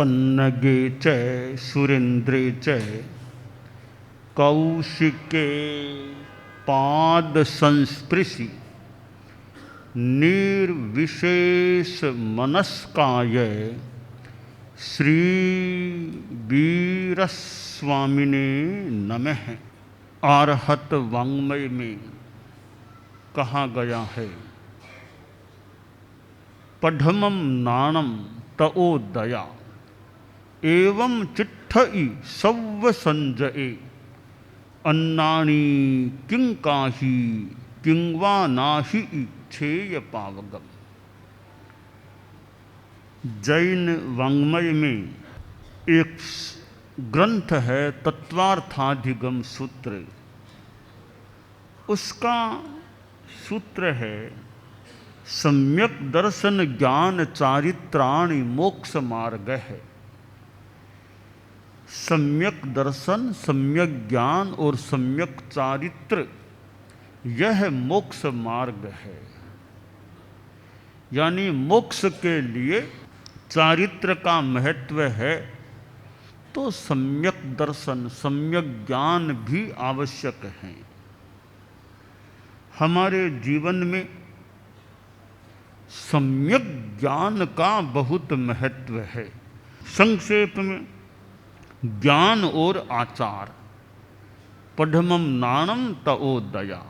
पन्नगे च सुरेन्द्रे च कौशिके पाद संस्पृशि निर्विशेष मनस्काय श्री वीरस्वामिने नमः। आरहत वाङ्मय में कहा गया है, पढ़मं नाणं तओ दया एवं चिट्ठई सव्व संजये अन्नाणी किंकाही किंवा नाहि छेय पावगम। जैन वाङ्मय में एक ग्रंथ है तत्वार्थाधिगम सूत्र। उसका सूत्र है सम्यक दर्शन ज्ञान चारित्राणि मोक्ष मार्ग है। सम्यक दर्शन, सम्यक ज्ञान और सम्यक चारित्र, यह मोक्ष मार्ग है। यानी मोक्ष के लिए चारित्र का महत्व है, तो सम्यक दर्शन, सम्यक ज्ञान भी आवश्यक है। हमारे जीवन में सम्यक ज्ञान का बहुत महत्व है। संक्षेप में ज्ञान और आचार। पढ़मं नाणं तओ दया,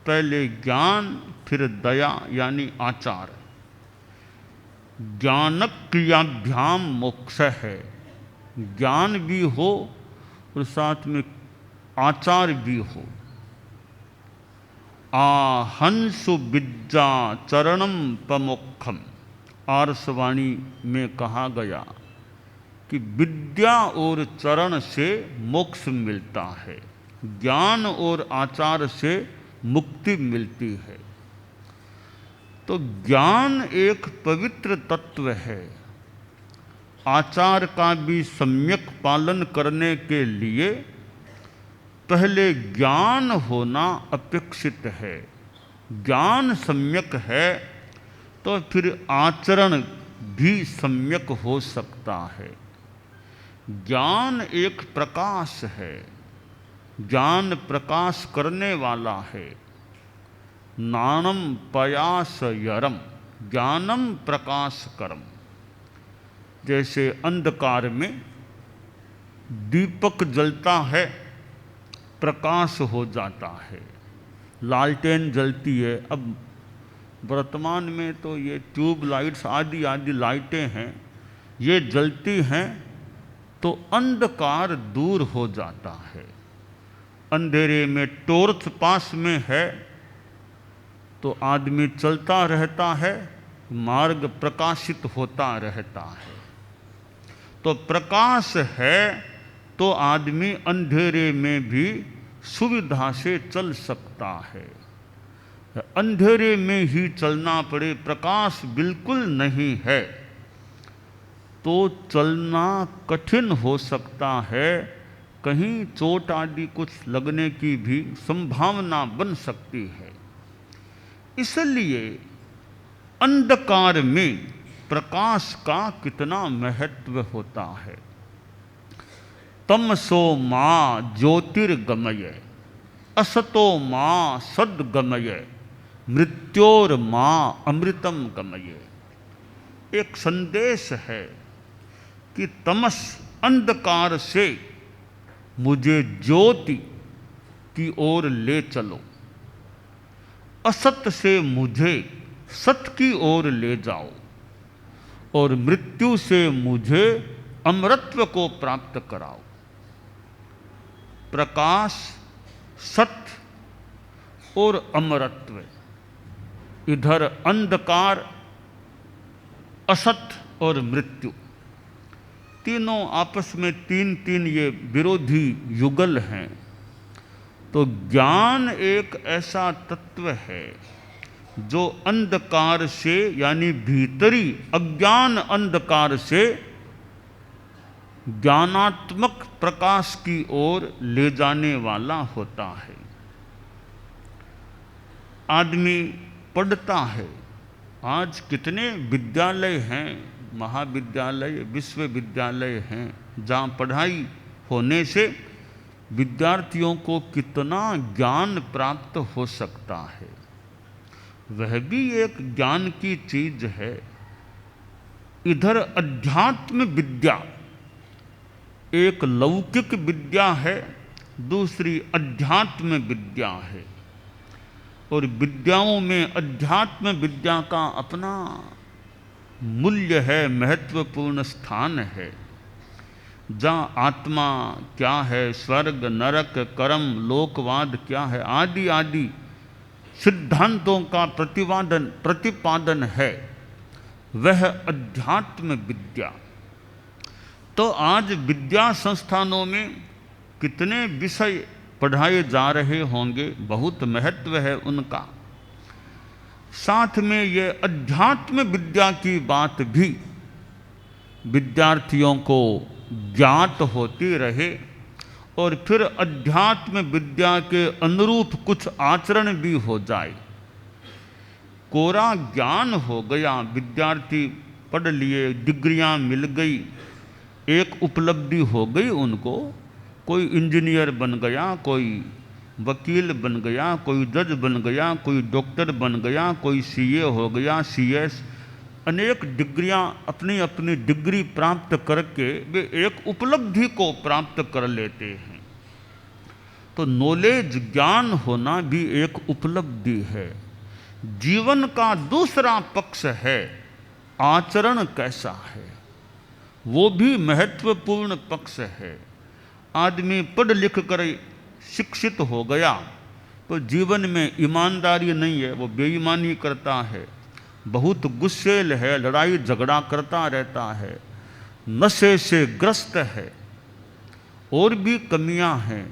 पहले ज्ञान फिर दया यानी आचार। ज्ञान क्रियाभ्याम मोक्ष है। ज्ञान भी हो और साथ में आचार भी हो। आहंसु विद्या चरणम पमोक्षम, आर्षवाणी में कहा गया कि विद्या और चरण से मोक्ष मिलता है, ज्ञान और आचार से मुक्ति मिलती है। तो ज्ञान एक पवित्र तत्व है। आचार का भी सम्यक पालन करने के लिए पहले ज्ञान होना अपेक्षित है। ज्ञान सम्यक है तो फिर आचरण भी सम्यक हो सकता है। ज्ञान एक प्रकाश है, ज्ञान प्रकाश करने वाला है। नाणम पयास यरम ज्ञानम प्रकाश करम। जैसे अंधकार में दीपक जलता है, प्रकाश हो जाता है। लालटेन जलती है। अब वर्तमान में तो ये ट्यूब लाइट्स आदि आदि लाइटें हैं, ये जलती हैं तो अंधकार दूर हो जाता है। अंधेरे में टॉर्च पास में है तो आदमी चलता रहता है, मार्ग प्रकाशित होता रहता है। तो प्रकाश है तो आदमी अंधेरे में भी सुविधा से चल सकता है। अंधेरे में ही चलना पड़े, प्रकाश बिल्कुल नहीं है तो चलना कठिन हो सकता है। कहीं चोट आदि कुछ लगने की भी संभावना बन सकती है। इसलिए अंधकार में प्रकाश का कितना महत्व होता है। तमसो मां ज्योतिर्गमय असतो मां सद्गमय मृत्योर मां अमृतम गमय। एक संदेश है कि तमस अंधकार से मुझे ज्योति की ओर ले चलो, असत से मुझे सत्य की ओर ले जाओ और मृत्यु से मुझे अमरत्व को प्राप्त कराओ। प्रकाश, सत्य और अमरत्व, इधर अंधकार, असत्य और मृत्यु, तीनों आपस में तीन तीन ये विरोधी युगल हैं। तो ज्ञान एक ऐसा तत्व है जो अंधकार से यानी भीतरी अज्ञान अंधकार से ज्ञानात्मक प्रकाश की ओर ले जाने वाला होता है। आदमी पढ़ता है। आज कितने विद्यालय हैं, महाविद्यालय, विश्वविद्यालय हैं, जहाँ पढ़ाई होने से विद्यार्थियों को कितना ज्ञान प्राप्त हो सकता है, वह भी एक ज्ञान की चीज है। इधर अध्यात्म विद्या एक लौकिक विद्या है, दूसरी अध्यात्म विद्या है। और विद्याओं में अध्यात्म विद्या का अपना मूल्य है, महत्वपूर्ण स्थान है। जहाँ आत्मा क्या है, स्वर्ग नरक कर्म लोकवाद क्या है, आदि आदि सिद्धांतों का प्रतिपादन है, वह अध्यात्म विद्या। तो आज विद्या संस्थानों में कितने विषय पढ़ाए जा रहे होंगे, बहुत महत्व है उनका। साथ में ये अध्यात्म विद्या की बात भी विद्यार्थियों को ज्ञात होती रहे और फिर अध्यात्म विद्या के अनुरूप कुछ आचरण भी हो जाए। कोरा ज्ञान हो गया, विद्यार्थी पढ़ लिए, डिग्रियां मिल गई, एक उपलब्धि हो गई उनको, कोई इंजीनियर बन गया, कोई वकील बन गया, कोई जज बन गया, कोई डॉक्टर बन गया, कोई सीए हो गया, सीएस, अनेक डिग्रियां अपनी अपनी डिग्री प्राप्त करके वे एक उपलब्धि को प्राप्त कर लेते हैं। तो नॉलेज ज्ञान होना भी एक उपलब्धि है। जीवन का दूसरा पक्ष है आचरण कैसा है, वो भी महत्वपूर्ण पक्ष है। आदमी पढ़ लिख कर शिक्षित हो गया तो जीवन में ईमानदारी नहीं है, वो बेईमानी करता है, बहुत गुस्सेल है, लड़ाई झगड़ा करता रहता है, नशे से ग्रस्त है, और भी कमियां हैं।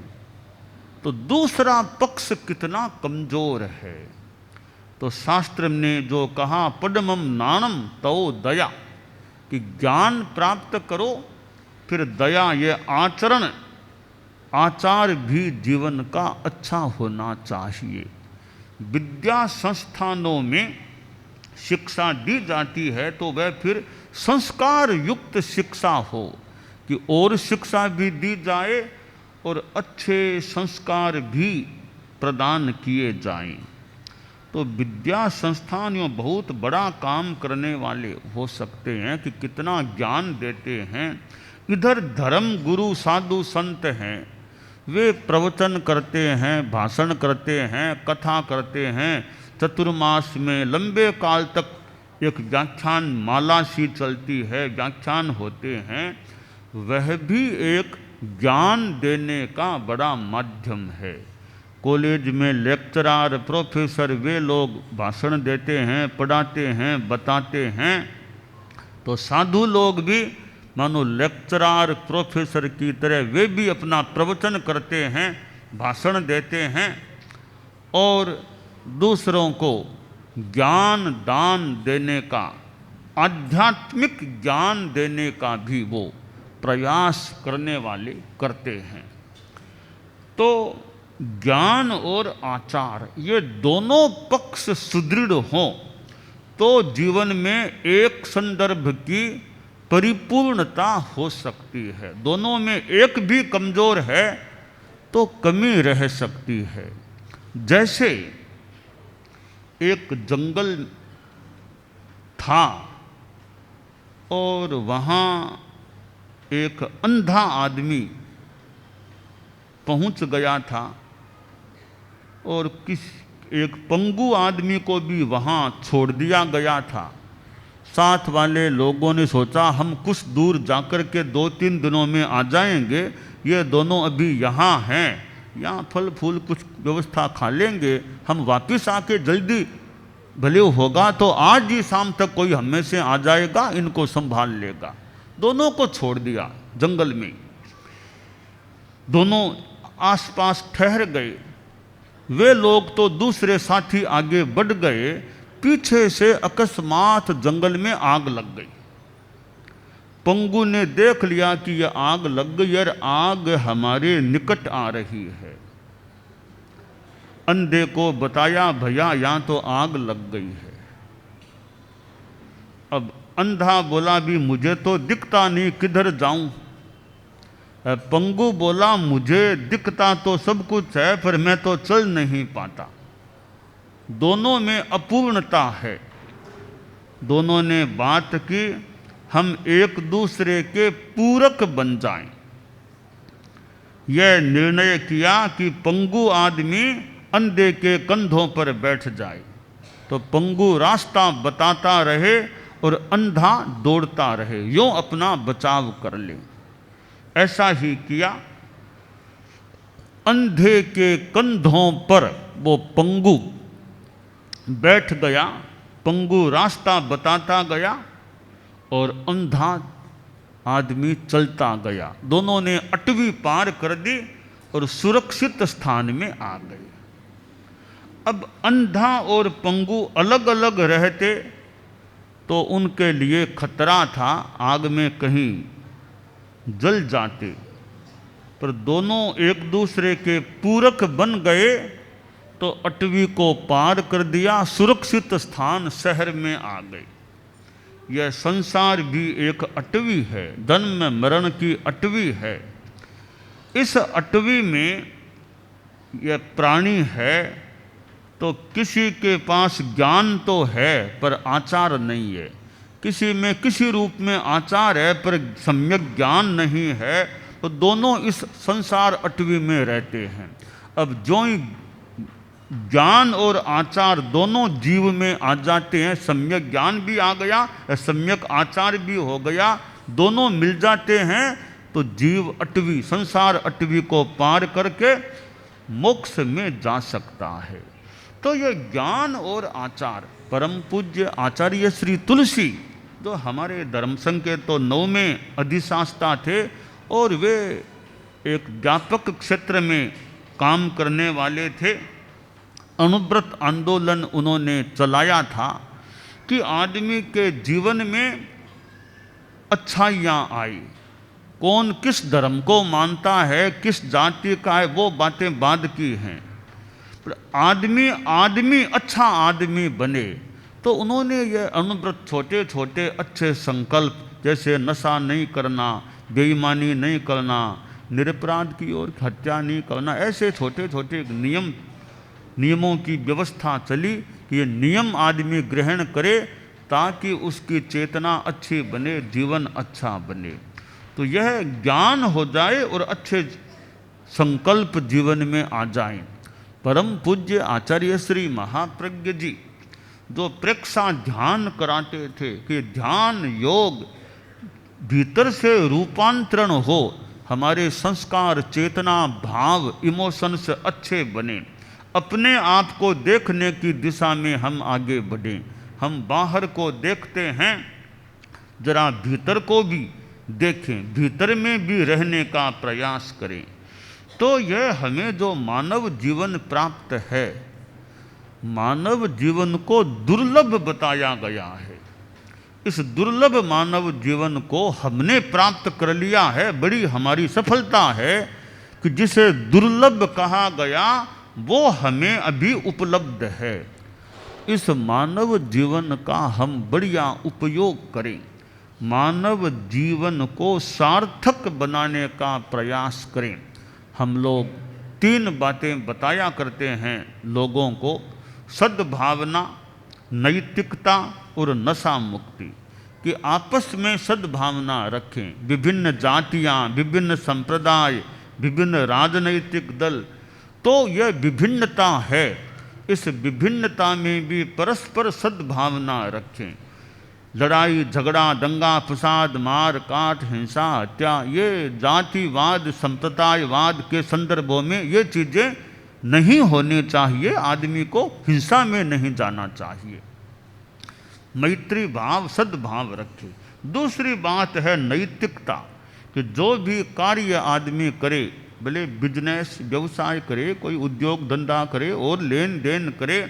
तो दूसरा पक्ष कितना कमजोर है। तो शास्त्र ने जो कहा पद्मम नाणम तो दया, कि ज्ञान प्राप्त करो फिर दया, ये आचार भी जीवन का अच्छा होना चाहिए। विद्या संस्थानों में शिक्षा दी जाती है तो वह फिर संस्कार युक्त शिक्षा हो, कि और शिक्षा भी दी जाए और अच्छे संस्कार भी प्रदान किए जाएं। तो विद्या संस्थान यो बहुत बड़ा काम करने वाले हो सकते हैं कि कितना ज्ञान देते हैं। इधर धर्म गुरु साधु संत हैं, वे प्रवचन करते हैं, भाषण करते हैं, कथा करते हैं, चतुर्मास में लंबे काल तक एक व्याख्यान माला सी चलती है, व्याख्यान होते हैं। वह भी एक ज्ञान देने का बड़ा माध्यम है। कॉलेज में लेक्चरार प्रोफेसर वे लोग भाषण देते हैं, पढ़ाते हैं, बताते हैं। तो साधु लोग भी मानो लेक्चरार प्रोफेसर की तरह वे भी अपना प्रवचन करते हैं, भाषण देते हैं और दूसरों को ज्ञान दान देने का, आध्यात्मिक ज्ञान देने का भी वो प्रयास करने वाले करते हैं। तो ज्ञान और आचार ये दोनों पक्ष सुदृढ़ हों तो जीवन में एक संदर्भ की परिपूर्णता हो सकती है। दोनों में एक भी कमजोर है तो कमी रह सकती है। जैसे एक जंगल था और वहाँ एक अंधा आदमी पहुँच गया था और एक पंगु आदमी को भी वहाँ छोड़ दिया गया था। साथ वाले लोगों ने सोचा हम कुछ दूर जाकर के 2-3 दिनों में आ जाएंगे, ये दोनों अभी यहाँ हैं, यहाँ फल फूल कुछ व्यवस्था खा लेंगे, हम वापस आके जल्दी भले होगा तो आज ही शाम तक कोई हम में से आ जाएगा, इनको संभाल लेगा। दोनों को छोड़ दिया जंगल में, दोनों आसपास ठहर गए। वे लोग तो दूसरे साथी आगे बढ़ गए, पीछे से अकस्मात जंगल में आग लग गई। पंगु ने देख लिया कि यह आग लग गई और आग हमारे निकट आ रही है। अंधे को बताया भैया यहाँ तो आग लग गई है। अब अंधा बोला भी मुझे तो दिखता नहीं, किधर जाऊं। पंगु बोला मुझे दिखता तो सब कुछ है, पर मैं तो चल नहीं पाता। दोनों में अपूर्णता है। दोनों ने बात की हम एक दूसरे के पूरक बन जाएं। यह निर्णय किया कि पंगु आदमी अंधे के कंधों पर बैठ जाए, तो पंगु रास्ता बताता रहे और अंधा दौड़ता रहे, यूं अपना बचाव कर ले। ऐसा ही किया। अंधे के कंधों पर वो पंगु बैठ गया, पंगु रास्ता बताता गया और अंधा आदमी चलता गया। दोनों ने अटवी पार कर दी और सुरक्षित स्थान में आ गए। अब अंधा और पंगु अलग अलग रहते तो उनके लिए खतरा था, आग में कहीं जल जाते, पर दोनों एक दूसरे के पूरक बन गए तो अटवी को पार कर दिया, सुरक्षित स्थान शहर में आ गए। यह संसार भी एक अटवी है, जन्म मरण की अटवी है। इस अटवी में यह प्राणी है तो किसी के पास ज्ञान तो है पर आचार नहीं है, किसी में किसी रूप में आचार है पर सम्यक ज्ञान नहीं है, तो दोनों इस संसार अटवी में रहते हैं। अब जो ही ज्ञान और आचार दोनों जीव में आ जाते हैं, सम्यक ज्ञान भी आ गया, सम्यक आचार भी हो गया, दोनों मिल जाते हैं, तो जीव अटवी संसार अटवी को पार करके मोक्ष में जा सकता है। तो यह ज्ञान और आचार परम पूज्य आचार्य श्री तुलसी, जो हमारे धर्म संघ के तो 9वें अधिशास्ता थे और वे एक व्यापक क्षेत्र में काम करने वाले थे। अनुव्रत आंदोलन उन्होंने चलाया था कि आदमी के जीवन में अच्छाइयाँ आई। कौन किस धर्म को मानता है, किस जाति का है, वो बातें बाद की हैं, आदमी अच्छा आदमी बने। तो उन्होंने ये अनुव्रत छोटे छोटे अच्छे संकल्प, जैसे नशा नहीं करना, बेईमानी नहीं करना, निरपराध की ओर हत्या नहीं करना, ऐसे छोटे छोटे नियमों की व्यवस्था चली कि ये नियम आदमी ग्रहण करे ताकि उसकी चेतना अच्छी बने, जीवन अच्छा बने। तो यह ज्ञान हो जाए और अच्छे संकल्प जीवन में आ जाएं। परम पूज्य आचार्य श्री महाप्रज्ञ जी जो प्रेक्षा ध्यान कराते थे कि ध्यान योग भीतर से रूपांतरण हो, हमारे संस्कार चेतना भाव इमोशंस अच्छे बने, अपने आप को देखने की दिशा में हम आगे बढ़ें। हम बाहर को देखते हैं, जरा भीतर को भी देखें, भीतर में भी रहने का प्रयास करें। तो यह हमें जो मानव जीवन प्राप्त है, मानव जीवन को दुर्लभ बताया गया है। इस दुर्लभ मानव जीवन को हमने प्राप्त कर लिया है, बड़ी हमारी सफलता है कि जिसे दुर्लभ कहा गया वो हमें अभी उपलब्ध है। इस मानव जीवन का हम बढ़िया उपयोग करें, मानव जीवन को सार्थक बनाने का प्रयास करें। हम लोग 3 बातें बताया करते हैं लोगों को, सद्भावना, नैतिकता और नशा मुक्ति, कि आपस में सद्भावना रखें। विभिन्न जातियाँ, विभिन्न संप्रदाय, विभिन्न राजनैतिक दल, तो यह विभिन्नता है, इस विभिन्नता में भी परस्पर सद्भावना रखें। लड़ाई झगड़ा दंगा फसाद मार काट हिंसा हत्या, ये जातिवाद संप्रदायवाद के संदर्भों में ये चीज़ें नहीं होनी चाहिए। आदमी को हिंसा में नहीं जाना चाहिए, मैत्री भाव सद्भाव रखे। दूसरी बात है नैतिकता, कि जो भी कार्य आदमी करे, भले बिजनेस व्यवसाय करे, कोई उद्योग धंधा करे और लेन देन करे,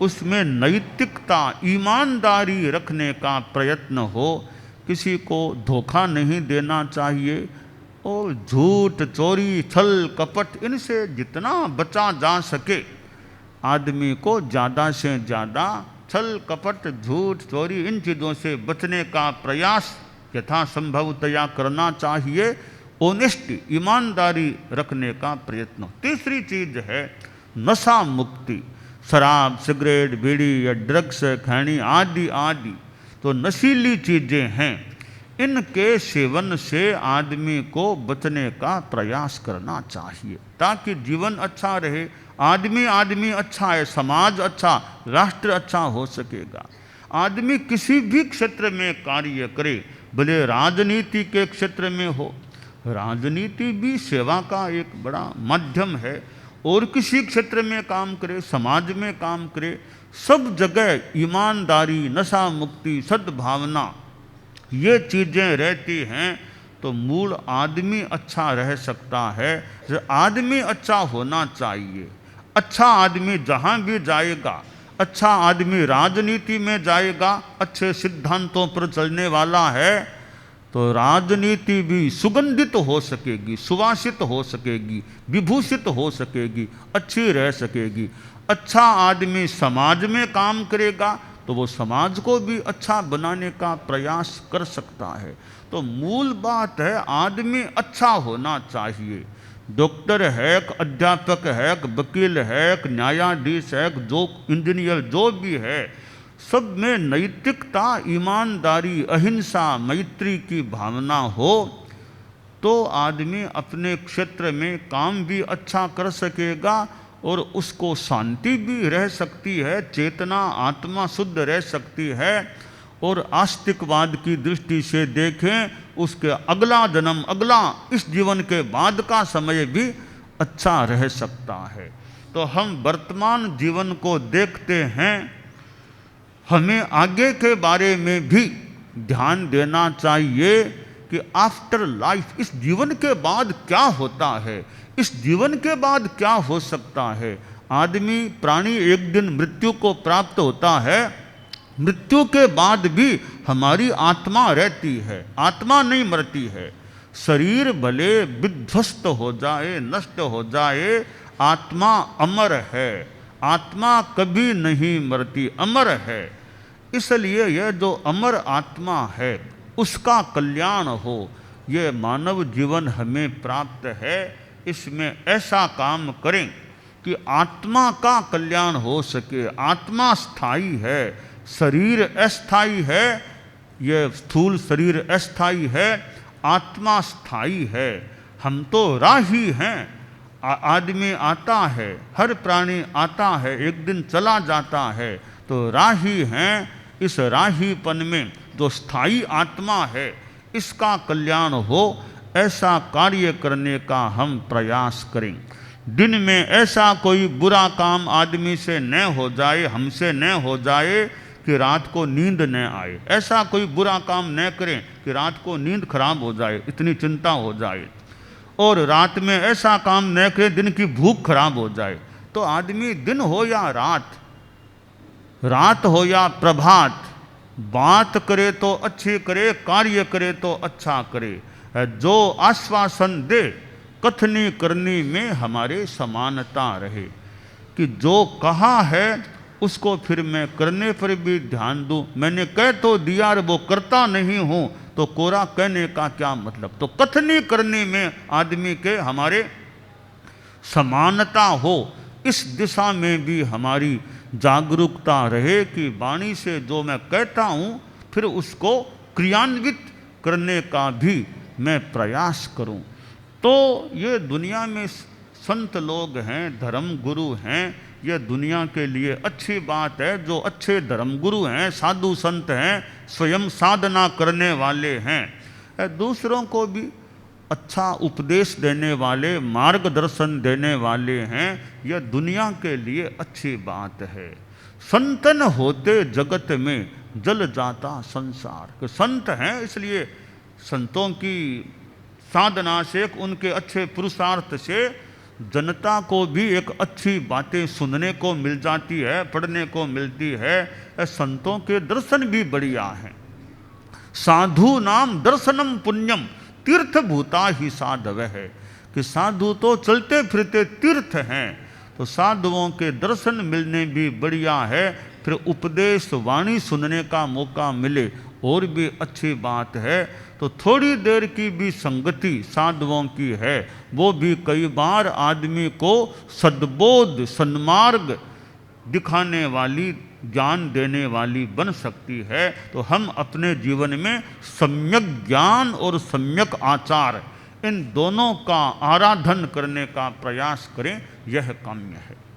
उसमें नैतिकता ईमानदारी रखने का प्रयत्न हो। किसी को धोखा नहीं देना चाहिए और झूठ चोरी छल कपट इनसे जितना बचा जा सके आदमी को ज़्यादा से ज़्यादा छल कपट झूठ चोरी इन चीज़ों से बचने का प्रयास यथासंभवतया करना चाहिए। ऑनेस्टी ईमानदारी रखने का प्रयत्न। तीसरी चीज है नशा मुक्ति। शराब सिगरेट बीड़ी या ड्रग्स खैनी आदि आदि तो नशीली चीज़ें हैं, इनके सेवन से आदमी को बचने का प्रयास करना चाहिए ताकि जीवन अच्छा रहे। आदमी अच्छा है, समाज अच्छा, राष्ट्र अच्छा हो सकेगा। आदमी किसी भी क्षेत्र में कार्य करे, भले राजनीति के क्षेत्र में हो, राजनीति भी सेवा का एक बड़ा माध्यम है, और किसी क्षेत्र में काम करे, समाज में काम करे, सब जगह ईमानदारी नशा मुक्ति सद्भावना ये चीज़ें रहती हैं तो मूल आदमी अच्छा रह सकता है। आदमी अच्छा होना चाहिए। अच्छा आदमी जहाँ भी जाएगा, अच्छा आदमी राजनीति में जाएगा, अच्छे सिद्धांतों पर चलने वाला है तो राजनीति भी सुगंधित हो सकेगी, सुवासित हो सकेगी, विभूषित हो सकेगी, अच्छी रह सकेगी। अच्छा आदमी समाज में काम करेगा तो वो समाज को भी अच्छा बनाने का प्रयास कर सकता है। तो मूल बात है आदमी अच्छा होना चाहिए। डॉक्टर है, अध्यापक है, वकील है, न्यायाधीश है, जो इंजीनियर जो भी है, सब में नैतिकता ईमानदारी अहिंसा मैत्री की भावना हो तो आदमी अपने क्षेत्र में काम भी अच्छा कर सकेगा और उसको शांति भी रह सकती है, चेतना आत्मा शुद्ध रह सकती है। और आस्तिकवाद की दृष्टि से देखें उसके अगला जन्म, अगला इस जीवन के बाद का समय भी अच्छा रह सकता है। तो हम वर्तमान जीवन को देखते हैं, हमें आगे के बारे में भी ध्यान देना चाहिए कि आफ्टर लाइफ, इस जीवन के बाद क्या होता है, इस जीवन के बाद क्या हो सकता है। आदमी प्राणी एक दिन मृत्यु को प्राप्त होता है, मृत्यु के बाद भी हमारी आत्मा रहती है, आत्मा नहीं मरती है। शरीर भले विध्वस्त हो जाए, नष्ट हो जाए, आत्मा अमर है, आत्मा कभी नहीं मरती, अमर है। इसलिए यह जो अमर आत्मा है उसका कल्याण हो, ये मानव जीवन हमें प्राप्त है। इसमें ऐसा काम करें कि आत्मा का कल्याण हो सके। आत्मा स्थायी है, शरीर अस्थायी है, यह स्थूल शरीर अस्थायी है, आत्मा स्थायी है। हम तो राही हैं, आदमी आता है, हर प्राणी आता है, एक दिन चला जाता है, तो राही हैं। इस राहीपन में जो स्थायी आत्मा है इसका कल्याण हो, ऐसा कार्य करने का हम प्रयास करें। दिन में ऐसा कोई बुरा काम आदमी से न हो जाए, हमसे न हो जाए कि रात को नींद न आए। ऐसा कोई बुरा काम न करें कि रात को नींद खराब हो जाए, इतनी चिंता हो जाए। और रात में ऐसा काम न करें दिन की भूख खराब हो जाए। तो आदमी दिन हो या रात, रात हो या प्रभात, बात करे तो अच्छी करे, कार्य करे तो अच्छा करे। जो आश्वासन दे कथनी करनी में हमारे समानता रहे, कि जो कहा है उसको फिर मैं करने पर भी ध्यान दूं। मैंने कह तो दिया और वो करता नहीं हूं तो कोरा कहने का क्या मतलब। तो कथनी करने में आदमी के हमारे समानता हो, इस दिशा में भी हमारी जागरूकता रहे कि वाणी से जो मैं कहता हूँ फिर उसको क्रियान्वित करने का भी मैं प्रयास करूं। तो ये दुनिया में संत लोग हैं, धर्म गुरु हैं, यह दुनिया के लिए अच्छी बात है। जो अच्छे धर्म गुरु हैं, साधु संत हैं, स्वयं साधना करने वाले हैं, दूसरों को भी अच्छा उपदेश देने वाले, मार्गदर्शन देने वाले हैं, यह दुनिया के लिए अच्छी बात है। संतन होते जगत में जल जाता संसार। कि संत हैं इसलिए संतों की साधना से, उनके अच्छे पुरुषार्थ से जनता को भी एक अच्छी बातें सुनने को मिल जाती है, पढ़ने को मिलती है। संतों के दर्शन भी बढ़िया हैं। साधु नाम दर्शनम पुण्यम तीर्थभूता ही साधव है। कि साधु तो चलते फिरते तीर्थ हैं, तो साधुओं के दर्शन मिलने भी बढ़िया है। फिर उपदेश वाणी सुनने का मौका मिले और भी अच्छी बात है। तो थोड़ी देर की भी संगति साधुओं की है, वो भी कई बार आदमी को सद्बोध सन्मार्ग दिखाने वाली, ज्ञान देने वाली बन सकती है। तो हम अपने जीवन में सम्यक ज्ञान और सम्यक आचार, इन दोनों का आराधन करने का प्रयास करें, यह काम्य है।